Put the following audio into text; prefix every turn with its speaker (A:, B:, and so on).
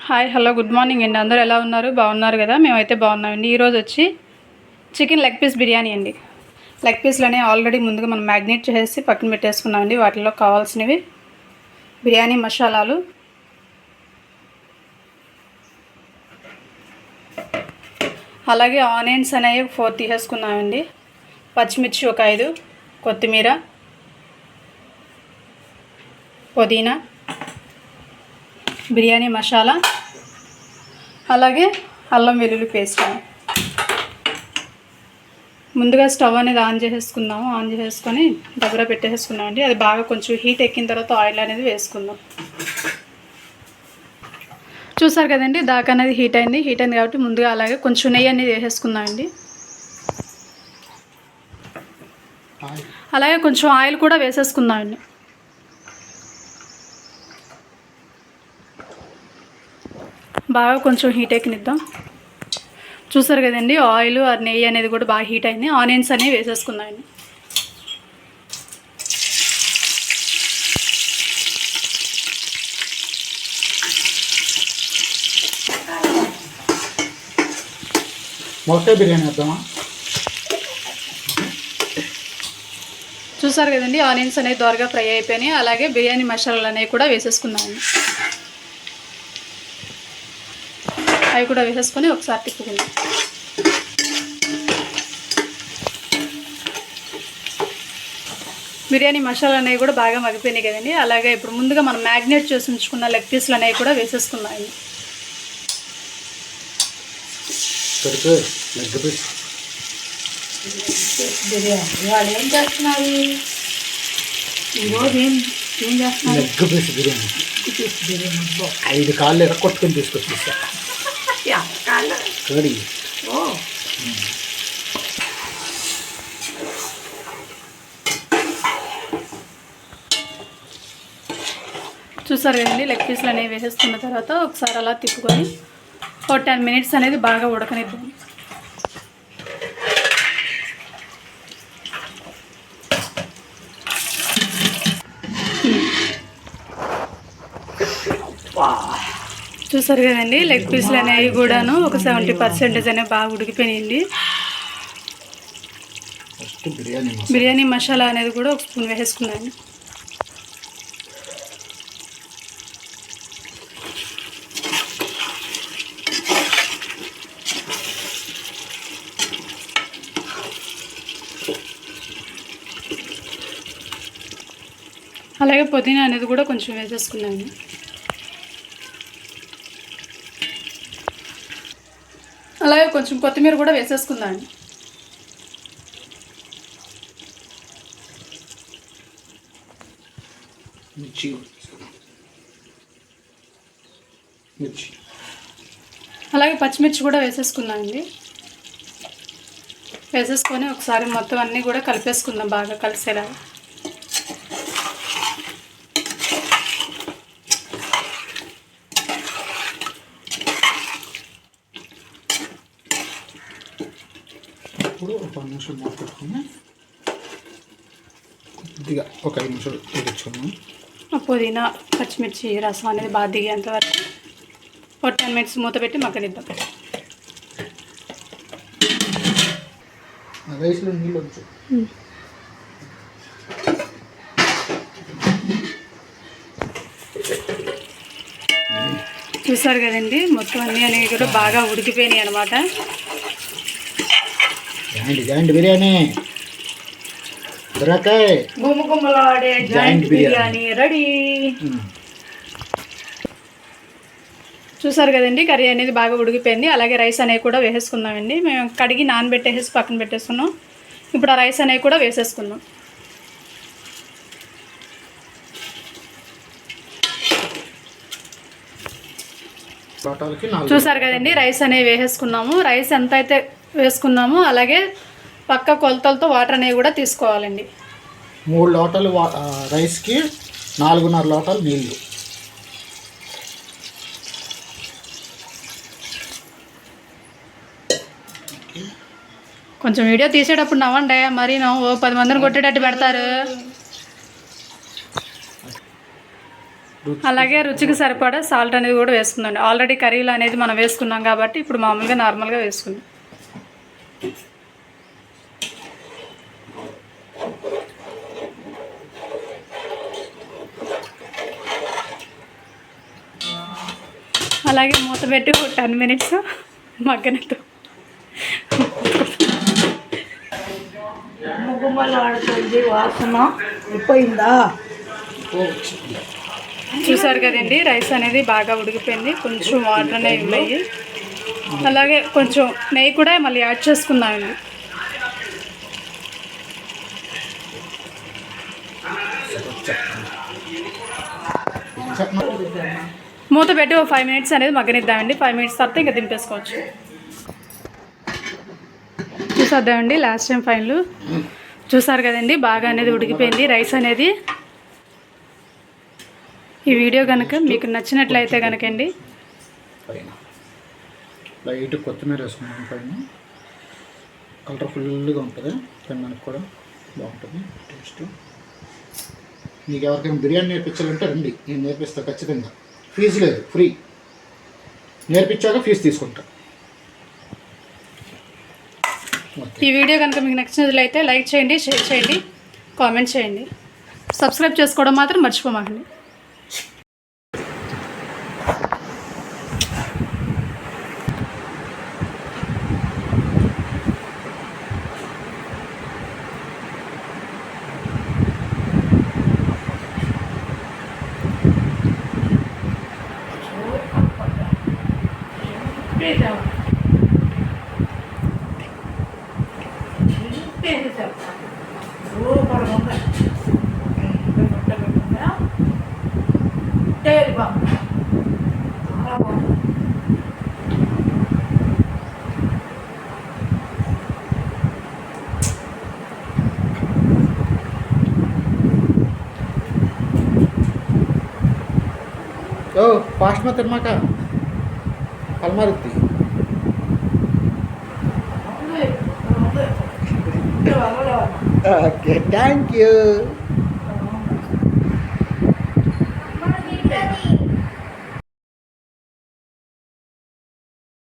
A: Hi hello good morning అండి. అందరూ ఎలా ఉన్నారు? బాగున్నారు కదా? మేమైతే బాగున్నామండి. ఈరోజు వచ్చి చికెన్ లెగ్ పీస్ బిర్యానీ అండి. లెగ్ పీస్లని ఆల్రెడీ ముందుగా మనం మ్యాగ్నేట్ చేసి పక్కన పెట్టేసుకున్నామండి. వాటిలో కావాల్సినవి బిర్యానీ మసాలాలు, అలాగే ఆనియన్స్ అనేవి 4 తీసేసుకున్నామండి, పచ్చిమిర్చి ఒక 5, కొత్తిమీర, పుదీనా, బిర్యానీ మసాలా, అలాగే అల్లం వెల్లుల్లి పేస్ట్. ముందుగా స్టవ్ అనేది ఆన్ చేసేసుకుందాము. ఆన్ చేసేసుకొని దగ్గర పెట్టేసుకున్నామండి. అది బాగా కొంచెం హీట్ ఎక్కిన తర్వాత ఆయిల్ అనేది వేసుకుందాం. చూసారు కదండి, దాకా అనేది హీట్ అయింది కాబట్టి ముందుగా అలాగే కొంచెం నెయ్యి అనేది వేసేసుకుందామండి. అలాగే కొంచెం ఆయిల్ కూడా వేసేసుకుందామండి. బాగా కొంచెం హీట్ ఎక్కినిద్దాం. చూసారు కదండి, ఆయిల్ నెయ్యి అనేది కూడా బాగా హీట్ అయింది. ఆనియన్స్ అనేవి వేసేసుకుందామండి.
B: మొలకాయ బిర్యానీ వద్దామా?
A: చూసారు కదండి, ఆనియన్స్ అనేవి దోరగా ఫ్రై అయిపోయినాయి. అలాగే బిర్యానీ మసాలాలు అనేవి కూడా వేసేసుకున్నామండి. అవి కూడా వేసేసుకొని ఒకసారి తిప్పుకుందాం. బిర్యానీ మసాలా అనేవి కూడా బాగా మగ్గిపోయినాయి కదండి. అలాగే ఇప్పుడు ముందుగా మనం మ్యాగ్నేట్ చేసి ఉంచుకున్న లెగ్ పీస్లు అనేవి కూడా వేసేసుకున్నామండి.
C: బిర్యానీ వాళ్ళు ఏం చేస్తున్నారు ఈరోజు? ఏం చేస్తున్నారు?
B: Leg piece biryani. 5 కాళ్ళు ఎరకొట్టుకొని తీసుకొచ్చేసా. కర్రీ.
A: చూసారు కదండి, లెగ్ పీస్లు అనేవి వేసేసుకున్న తర్వాత ఒకసారి అలా తిప్పుకొని ఒక 10 మినిట్స్ అనేది బాగా ఉడకనిద్దాం. చూసారు కదండి, లెగ్ పీస్లు అనేవి కూడాను ఒక 70% అనేవి బాగా ఉడికిపోయినాయండి. బిర్యానీ మసాలా అనేది కూడా ఒక స్పూన్ వేసేసుకున్నాను. అలాగే పుదీనా అనేది కూడా కొంచెం వేసేసుకున్నాను. అలాగే కొంచెం కొత్తిమీర కూడా వేసేసుకుందాం. అలాగే పచ్చిమిర్చి కూడా వేసేసుకుందామండి. వేసేసుకొని ఒకసారి మొత్తం అన్నీ కూడా కలిపేసుకుందాం బాగా కలిసేలా.
B: ఇప్పుడు ఒక 10 నిమిషాలు మూత పెట్టుకుని కొద్దిగా ఒక 5 నిమిషాలు ఉడికించుకున్నాం.
A: పుదీనా పచ్చిమిర్చి రసం అనేది బాగా దిగేంత వరకు ఒక 10 మినిట్స్ మూత పెట్టి మగ్గనిద్దాం.
B: రైస్లో నీళ్ళు వచ్చు.
A: చూసారు కదండి, మొత్తం అన్నీ అనేవి కూడా బాగా ఉడికిపోయినాయి అనమాట.
B: జాయింట్ బిర్యానీ
A: గుమ్మగుమ్మలాడే జాయింట్ బిర్యానీ రెడీ. చూసారు కదండి, కర్రీ అనేది బాగా ఉడికిపోయింది. అలాగే రైస్ అనేవి కూడా వేసేసుకుందామండి. మేము కడిగి నానబెట్టేసి పక్కన పెట్టేసుకున్నాం. ఇప్పుడు ఆ రైస్ అనేవి కూడా వేసేసుకుందాం. చూసారు కదండి, రైస్ అనేవి వేసేసుకున్నాము. రైస్ ఎంత అయితే వేసుకున్నాము అలాగే పక్క కొలతలతో వాటర్ అనేవి కూడా తీసుకోవాలండి.
B: 3 లోటాలు రైస్కి 4.5 లోటాలు నీళ్ళు.
A: కొంచెం వీడియో తీసేటప్పుడు నవ్వండి, మరి 10 మందిని కొట్టేటట్టు పెడతారు. అలాగే రుచికి సరిపడా సాల్ట్ అనేది కూడా వేసుకుందండి. ఆల్రెడీ కర్రీలో అనేది మనం వేసుకున్నాం కాబట్టి ఇప్పుడు మామూలుగా నార్మల్గా వేసుకుందాం. అలాగే మూత పెట్టి ఒక 10 minutes మగ్గనతో
C: ముగ్గుమలు ఆడుతుంది వాసన అయిపోయిందా?
A: చూసారు కదండి, రైస్ అనేది బాగా ఉడికిపోయింది. కొంచెం వాటర్ అనేవి ఉన్నాయి. అలాగే కొంచెం నెయ్యి కూడా మళ్ళీ యాడ్ చేసుకుందామండి. మూత పెట్టి ఒక 5 minutes అనేది మగ్గనిద్దామండి. 5 minutes తర్వాత ఇంకా దింపేసుకోవచ్చు. చూసేద్దామండి లాస్ట్ టైం ఫైనల్. చూసారు కదండి, బాగా అనేది ఉడికిపోయింది రైస్ అనేది. ఈ వీడియో కనుక మీకు నచ్చినట్లయితే కనుకండి
B: పైన లైట్ కొత్తిమీర వేసుకున్నాం. పైన కలర్ఫుల్గా ఉంటుంది. తినడానికి కూడా బాగుంటుంది టేస్ట్. మీకు ఎవరికైనా బిర్యానీ నేర్పించాలంటే రండి, నేను నేర్పిస్తా ఖచ్చితంగా. ఫీజు లేదు, ఫ్రీ. నేర్పించాక ఫీజు తీసుకుంటా.
A: ఈ వీడియో కనుక మీకు నచ్చినట్లయితే లైక్ చేయండి, షేర్ చేయండి, కామెంట్ చేయండి. సబ్స్క్రైబ్ చేసుకోవడం మాత్రం మర్చిపోమాకండి.
B: ఓ ఫాస్ట్ మా తిన్నాక కలమారుద్ది. Okay, thank you.